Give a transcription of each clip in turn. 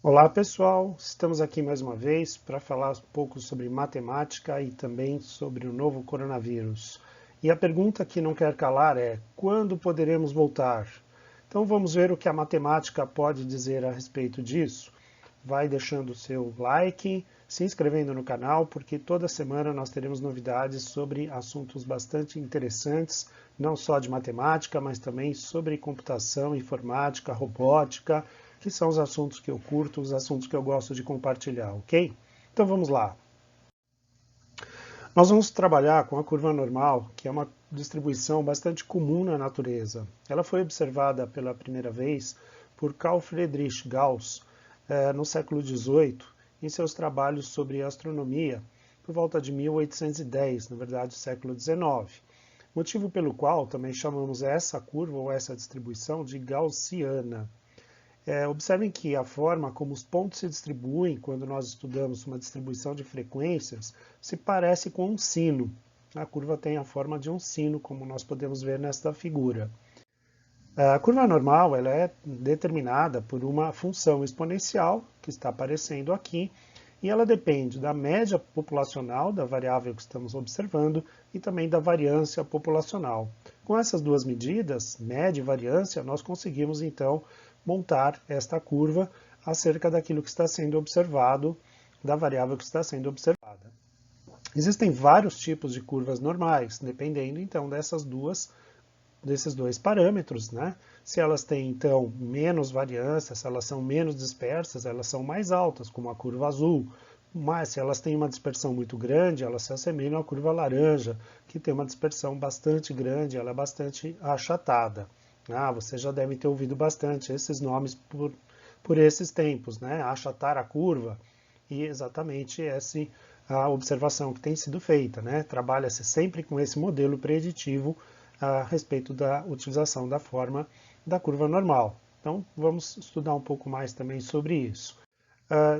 Olá pessoal, estamos aqui mais uma vez para falar um pouco sobre matemática e também sobre o novo coronavírus. E a pergunta que não quer calar é: quando poderemos voltar? Então vamos ver o que a matemática pode dizer a respeito disso. Vai deixando o seu like, se inscrevendo no canal, porque toda semana nós teremos novidades sobre assuntos bastante interessantes, não só de matemática, mas também sobre computação, informática, robótica, que são os assuntos que eu curto, os assuntos que eu gosto de compartilhar, ok? Então vamos lá. Nós vamos trabalhar com a curva normal, que é uma distribuição bastante comum na natureza. Ela foi observada pela primeira vez por Carl Friedrich Gauss no século XVIII, em seus trabalhos sobre astronomia, por volta de 1810, na verdade, século XIX. Motivo pelo qual também chamamos essa curva ou essa distribuição de gaussiana. Observem que a forma como os pontos se distribuem quando nós estudamos uma distribuição de frequências se parece com um sino. A curva tem a forma de um sino, como nós podemos ver nesta figura. A curva normal ela é determinada por uma função exponencial, que está aparecendo aqui, e ela depende da média populacional, da variável que estamos observando, e também da variância populacional. Com essas duas medidas, média e variância, nós conseguimos então montar esta curva acerca daquilo que está sendo observado, da variável que está sendo observada. Existem vários tipos de curvas normais, dependendo então desses dois parâmetros, né? Se elas têm, então, menos variância, se elas são menos dispersas, elas são mais altas, como a curva azul. Mas se elas têm uma dispersão muito grande, elas se assemelham à curva laranja, que tem uma dispersão bastante grande, ela é bastante achatada. Você já deve ter ouvido bastante esses nomes por esses tempos, né? Achatar a curva, e exatamente essa a observação que tem sido feita, né? Trabalha-se sempre com esse modelo preditivo a respeito da utilização da forma da curva normal. Então, vamos estudar um pouco mais também sobre isso.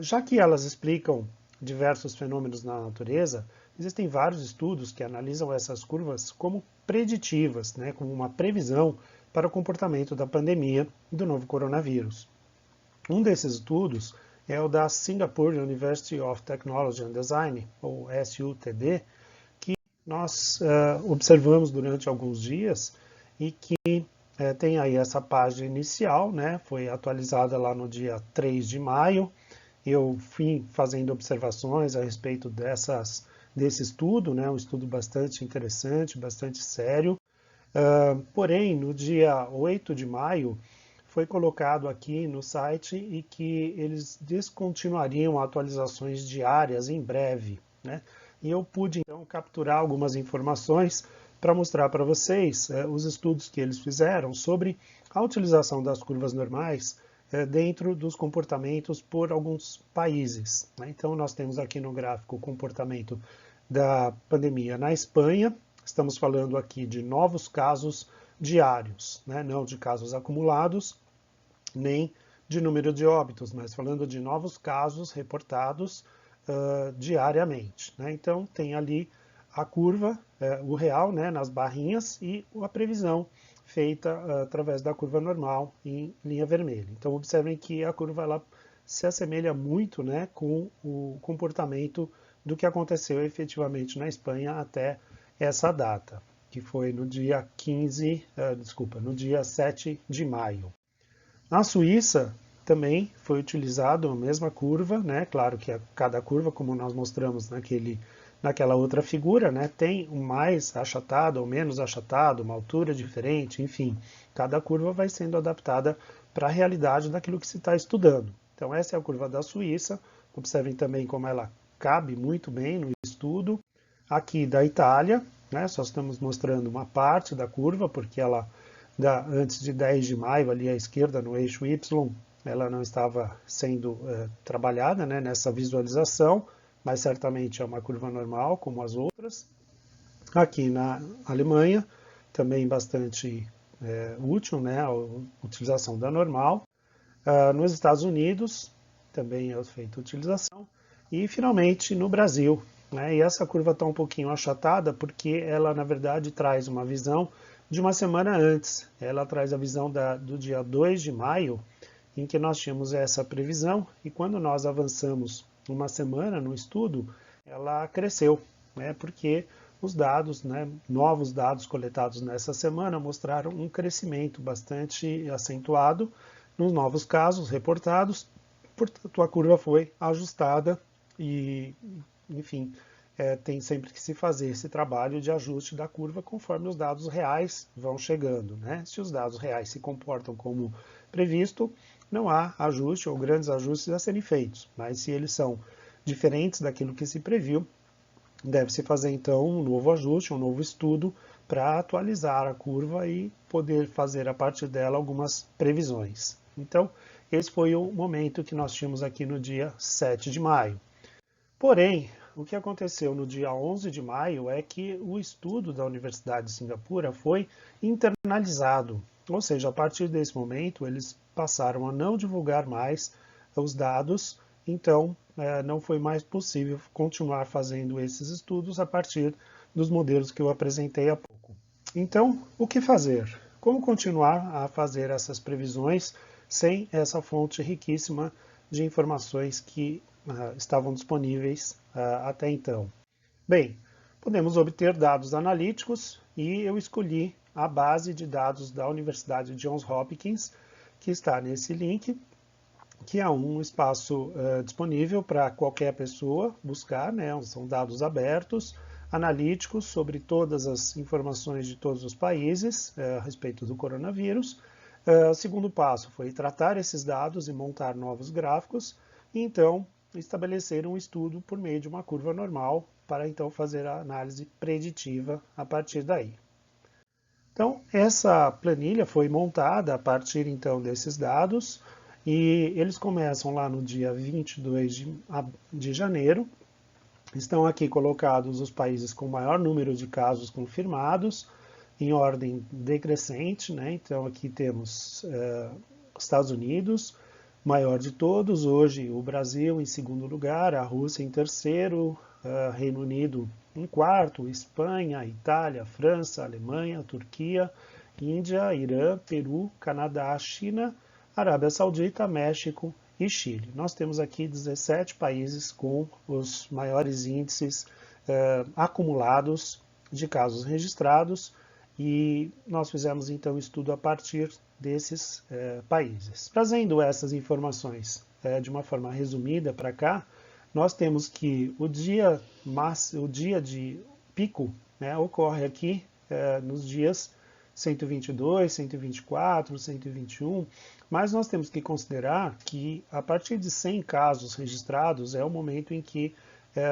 Já que elas explicam diversos fenômenos na natureza, existem vários estudos que analisam essas curvas como preditivas, né, como uma previsão para o comportamento da pandemia do novo coronavírus. Um desses estudos é o da Singapore University of Technology and Design, ou SUTD, que nós observamos durante alguns dias e que tem aí essa página inicial, né, foi atualizada lá no dia 3 de maio. Eu fui fazendo observações a respeito desse estudo, né, um estudo bastante interessante, bastante sério. Porém, no dia 8 de maio, foi colocado aqui no site e que eles descontinuariam atualizações diárias em breve, né? E eu pude então capturar algumas informações para mostrar para vocês os estudos que eles fizeram sobre a utilização das curvas normais dentro dos comportamentos por alguns países, né? Então nós temos aqui no gráfico o comportamento da pandemia na Espanha. Estamos falando aqui de novos casos diários, né? Não de casos acumulados, nem de número de óbitos, mas falando de novos casos reportados diariamente, né? Então tem ali a curva, o real, né, nas barrinhas e a previsão feita através da curva normal em linha vermelha. Então observem que a curva ela se assemelha muito, né, com o comportamento do que aconteceu efetivamente na Espanha até essa data, que foi no dia 15, no dia 7 de maio. Na Suíça também foi utilizado a mesma curva, né? Claro que cada curva, como nós mostramos naquela outra figura, né, tem um mais achatado ou menos achatado, uma altura diferente, enfim. Cada curva vai sendo adaptada para a realidade daquilo que se está estudando. Então essa é a curva da Suíça. Observem também como ela cabe muito bem no estudo. Aqui da Itália, né, só estamos mostrando uma parte da curva, porque ela antes de 10 de maio, ali à esquerda, no eixo Y, ela não estava sendo trabalhada, né, nessa visualização, mas certamente é uma curva normal, como as outras. Aqui na Alemanha, também bastante útil, né, a utilização da normal. Nos Estados Unidos, também é feita a utilização. E, finalmente, no Brasil. Né, e essa curva está um pouquinho achatada, porque ela, na verdade, traz uma visão de uma semana antes. Ela traz a visão do dia 2 de maio, em que nós tínhamos essa previsão e quando nós avançamos uma semana no estudo, ela cresceu, né, porque os dados, né, novos dados coletados nessa semana mostraram um crescimento bastante acentuado nos novos casos reportados, portanto a curva foi ajustada e, enfim, tem sempre que se fazer esse trabalho de ajuste da curva conforme os dados reais vão chegando, né? Se os dados reais se comportam como previsto, não há ajuste ou grandes ajustes a serem feitos, mas se eles são diferentes daquilo que se previu, deve-se fazer então um novo ajuste, um novo estudo para atualizar a curva e poder fazer a partir dela algumas previsões. Então, esse foi o momento que nós tínhamos aqui no dia 7 de maio. Porém, o que aconteceu no dia 11 de maio é que o estudo da Universidade de Singapura foi internalizado, ou seja, a partir desse momento eles passaram a não divulgar mais os dados, então não foi mais possível continuar fazendo esses estudos a partir dos modelos que eu apresentei há pouco. Então, o que fazer? Como continuar a fazer essas previsões sem essa fonte riquíssima de informações que estavam disponíveis até então? Bem, podemos obter dados analíticos e eu escolhi a base de dados da Universidade Johns Hopkins, que está nesse link, que é um espaço disponível para qualquer pessoa buscar, né? São dados abertos, analíticos sobre todas as informações de todos os países a respeito do coronavírus. O segundo passo foi tratar esses dados e montar novos gráficos, e então estabelecer um estudo por meio de uma curva normal para então fazer a análise preditiva a partir daí. Então, essa planilha foi montada a partir então desses dados e eles começam lá no dia 22 de janeiro. Estão aqui colocados os países com maior número de casos confirmados, em ordem decrescente, né? Então aqui temos Estados Unidos, maior de todos, hoje o Brasil em segundo lugar, a Rússia em terceiro, Reino Unido em quarto, Espanha, Itália, França, Alemanha, Turquia, Índia, Irã, Peru, Canadá, China, Arábia Saudita, México e Chile. Nós temos aqui 17 países com os maiores índices acumulados de casos registrados e nós fizemos então um estudo a partir desses países. Trazendo essas informações de uma forma resumida para cá, nós temos que o dia de pico, né, ocorre aqui nos dias 122, 124, 121, mas nós temos que considerar que a partir de 100 casos registrados é o momento em que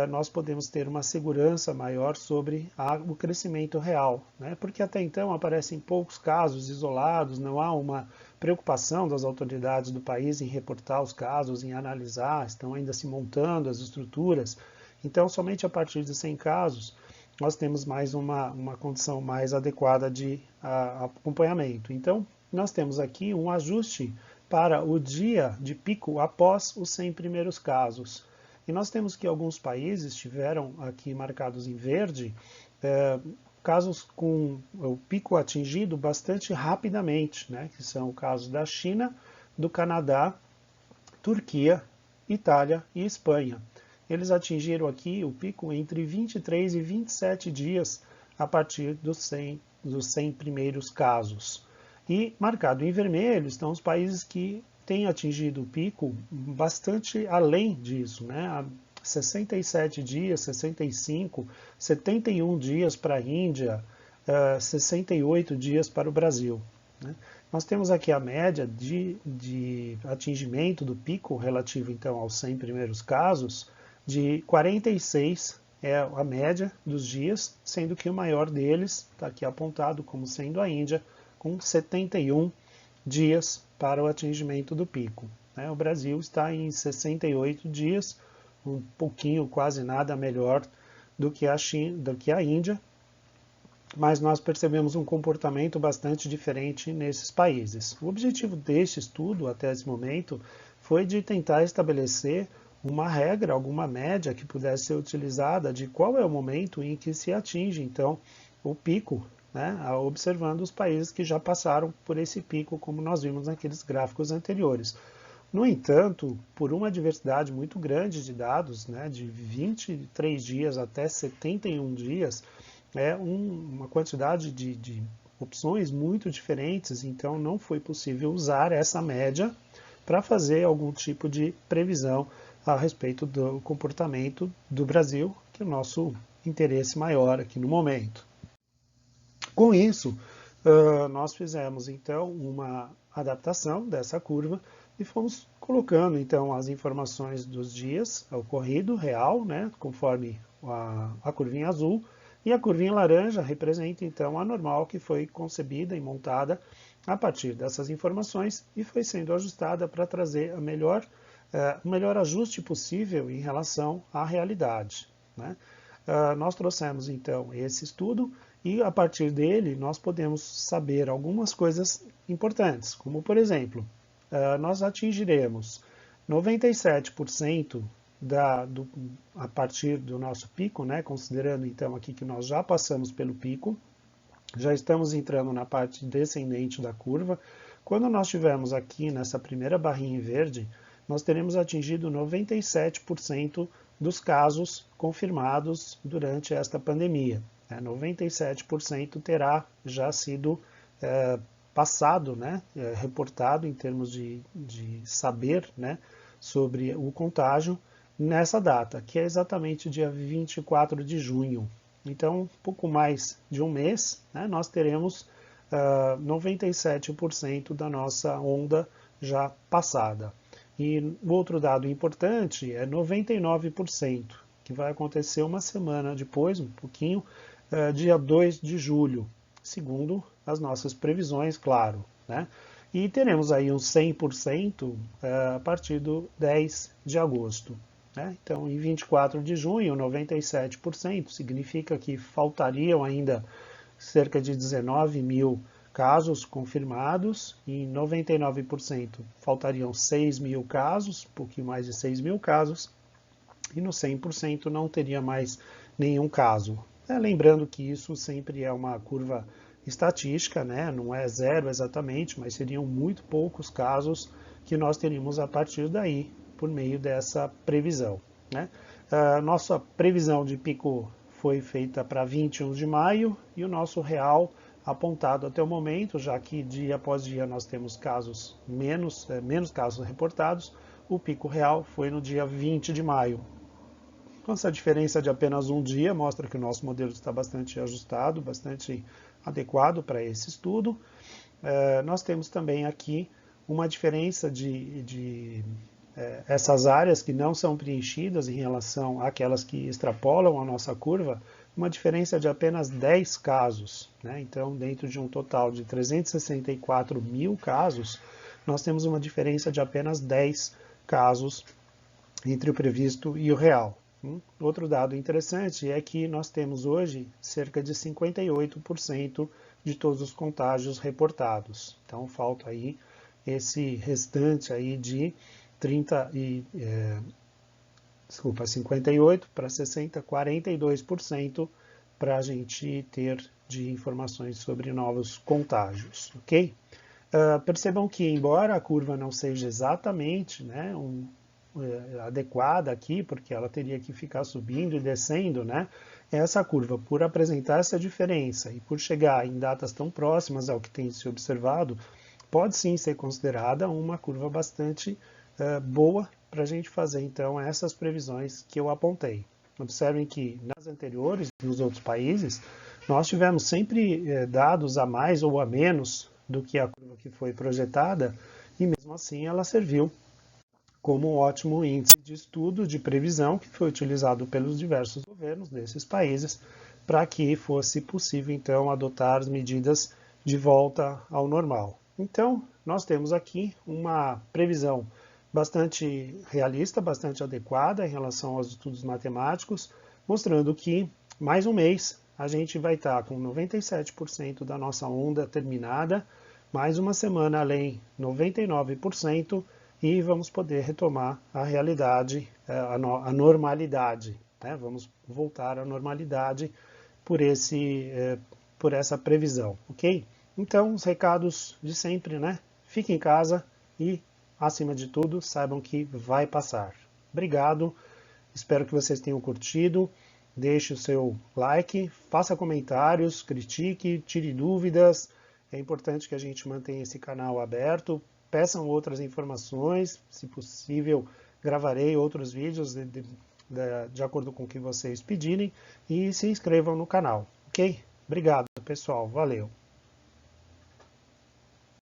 nós podemos ter uma segurança maior sobre o crescimento real, né? Porque até então aparecem poucos casos isolados, não há uma preocupação das autoridades do país em reportar os casos, em analisar, estão ainda se montando as estruturas. Então, somente a partir de 100 casos, nós temos mais uma condição mais adequada de acompanhamento. Então, nós temos aqui um ajuste para o dia de pico após os 100 primeiros casos. E nós temos que alguns países tiveram aqui marcados em verde casos com o pico atingido bastante rapidamente, né? Que são o caso da China, do Canadá, Turquia, Itália e Espanha. Eles atingiram aqui o pico entre 23 e 27 dias a partir dos 100 primeiros casos. E marcado em vermelho estão os países que têm atingido o pico bastante além disso, né? 67 dias, 65, 71 dias para a Índia, 68 dias para o Brasil, né? Nós temos aqui a média de atingimento do pico relativo então aos 100 primeiros casos, de 46 é a média dos dias, sendo que o maior deles está aqui apontado como sendo a Índia, com 71 dias para o atingimento do pico. O Brasil está em 68 dias, um pouquinho, quase nada melhor do que a China, do que a Índia, mas nós percebemos um comportamento bastante diferente nesses países. O objetivo deste estudo, até esse momento, foi de tentar estabelecer uma regra, alguma média que pudesse ser utilizada de qual é o momento em que se atinge, então, o pico né, observando os países que já passaram por esse pico, como nós vimos naqueles gráficos anteriores. No entanto, por uma diversidade muito grande de dados, né, de 23 dias até 71 dias, uma quantidade de opções muito diferentes, então não foi possível usar essa média para fazer algum tipo de previsão a respeito do comportamento do Brasil, que é o nosso interesse maior aqui no momento. Com isso, nós fizemos então uma adaptação dessa curva e fomos colocando então as informações dos dias ocorrido real, né, conforme a curvinha azul, e a curvinha laranja representa então a normal que foi concebida e montada a partir dessas informações e foi sendo ajustada para trazer o melhor ajuste possível em relação à realidade, né? Nós trouxemos então esse estudo e a partir dele nós podemos saber algumas coisas importantes, como por exemplo, nós atingiremos 97% a partir do nosso pico, né, considerando então aqui que nós já passamos pelo pico, já estamos entrando na parte descendente da curva. Quando nós estivermos aqui nessa primeira barrinha em verde, nós teremos atingido 97% dos casos confirmados durante esta pandemia. 97% terá já sido passado, né, reportado em termos de saber, né, sobre o contágio nessa data, que é exatamente dia 24 de junho. Então, pouco mais de um mês, né, nós teremos 97% da nossa onda já passada. E o outro dado importante é 99%, que vai acontecer uma semana depois, um pouquinho, dia 2 de julho, segundo as nossas previsões, claro, né? E teremos aí uns 100% a partir do 10 de agosto. Né? Então, em 24 de junho, 97%, significa que faltariam ainda cerca de 19 mil casos confirmados, e em 99% faltariam 6 mil casos, um pouquinho mais de 6 mil casos, e no 100% não teria mais nenhum caso. Lembrando que isso sempre é uma curva estatística, né? Não é zero exatamente, mas seriam muito poucos casos que nós teríamos a partir daí, por meio dessa previsão, né? Nossa previsão de pico foi feita para 21 de maio e o nosso real apontado até o momento, já que dia após dia nós temos casos menos casos reportados, o pico real foi no dia 20 de maio. Com essa diferença de apenas um dia, mostra que o nosso modelo está bastante ajustado, bastante adequado para esse estudo. Nós temos também aqui uma diferença de essas áreas que não são preenchidas em relação àquelas que extrapolam a nossa curva, uma diferença de apenas 10 casos. Né? Então, dentro de um total de 364 mil casos, nós temos uma diferença de apenas 10 casos entre o previsto e o real. Outro dado interessante é que nós temos hoje cerca de 58% de todos os contágios reportados. Então, falta aí esse restante aí de 58 para 60, 42% para a gente ter de informações sobre novos contágios, ok? Percebam que, embora a curva não seja exatamente, né, adequada aqui, porque ela teria que ficar subindo e descendo, né? Essa curva, por apresentar essa diferença e por chegar em datas tão próximas ao que tem se observado, pode sim ser considerada uma curva bastante boa para a gente fazer, então, essas previsões que eu apontei. Observem que nas anteriores, nos outros países, nós tivemos sempre dados a mais ou a menos do que a curva que foi projetada, e mesmo assim ela serviu como um ótimo índice de estudo de previsão que foi utilizado pelos diversos governos desses países para que fosse possível, então, adotar as medidas de volta ao normal. Então, nós temos aqui uma previsão bastante realista, bastante adequada em relação aos estudos matemáticos, mostrando que, mais um mês, a gente vai estar com 97% da nossa onda terminada, mais uma semana além, 99%, e vamos poder retomar a realidade, a normalidade. Né? Vamos voltar à normalidade por por essa previsão, ok? Então, os recados de sempre, né? Fiquem em casa e, acima de tudo, saibam que vai passar. Obrigado, espero que vocês tenham curtido. Deixe o seu like, faça comentários, critique, tire dúvidas. É importante que a gente mantenha esse canal aberto. Peçam outras informações, se possível, gravarei outros vídeos de acordo com o que vocês pedirem. E se inscrevam no canal, ok? Obrigado, pessoal. Valeu.